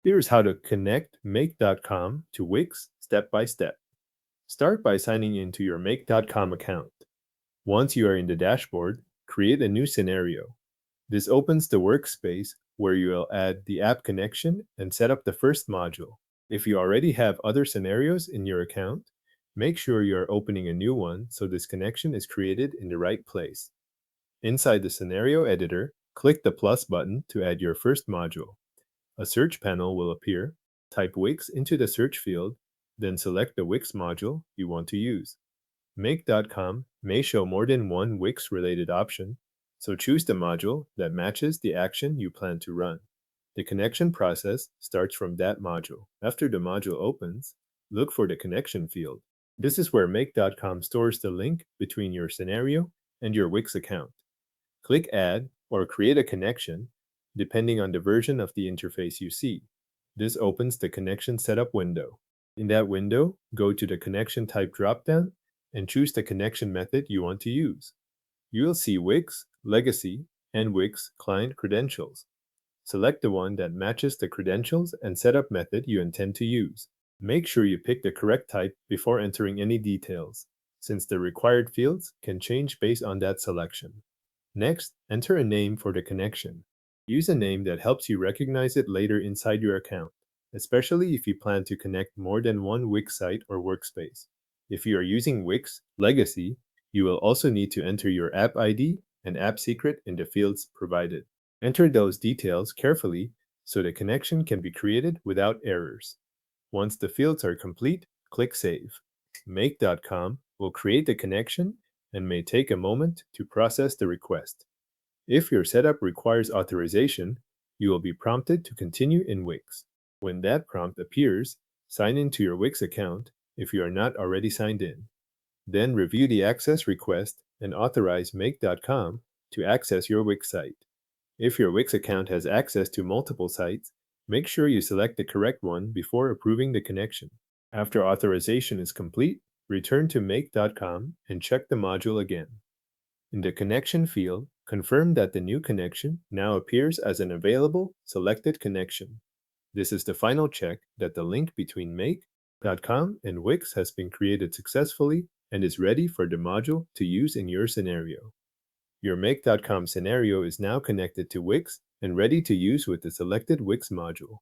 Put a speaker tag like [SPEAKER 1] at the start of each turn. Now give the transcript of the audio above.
[SPEAKER 1] Here's how to connect make.com to Wix step by step. Start by signing into your make.com account. Once you are in the dashboard, create a new scenario. This opens the workspace where you will add the app connection and set up the first module. If you already have other scenarios in your account, make sure you are opening a new one so this connection is created in the right place. Inside the scenario editor, click the plus button to add your first module. A search panel will appear. Type Wix into the search field, then select the Wix module you want to use. Make.com may show more than one Wix-related option, so choose the module that matches the action you plan to run. The connection process starts from that module. After the module opens, look for the connection field. This is where Make.com stores the link between your scenario and your Wix account. Click Add or Create a connection, depending on the version of the interface you see. This opens the connection setup window. In that window, go to the connection type dropdown and choose the connection method you want to use. You will see Wix, Legacy, and Wix Client Credentials. Select the one that matches the credentials and setup method you intend to use. Make sure you pick the correct type before entering any details, since the required fields can change based on that selection. Next, enter a name for the connection. Use a name that helps you recognize it later inside your account, especially if you plan to connect more than one Wix site or workspace. If you are using Wix Legacy, you will also need to enter your app ID and app secret in the fields provided. Enter those details carefully so the connection can be created without errors. Once the fields are complete, click Save. Make.com will create the connection and may take a moment to process the request. If your setup requires authorization, you will be prompted to continue in Wix. When that prompt appears, sign into your Wix account if you are not already signed in. Then review the access request and authorize Make.com to access your Wix site. If your Wix account has access to multiple sites, make sure you select the correct one before approving the connection. After authorization is complete, return to Make.com and check the module again. In the connection field, confirm that the new connection now appears as an available selected connection. This is the final check that the link between Make.com and Wix has been created successfully and is ready for the module to use in your scenario. Your Make.com scenario is now connected to Wix and ready to use with the selected Wix module.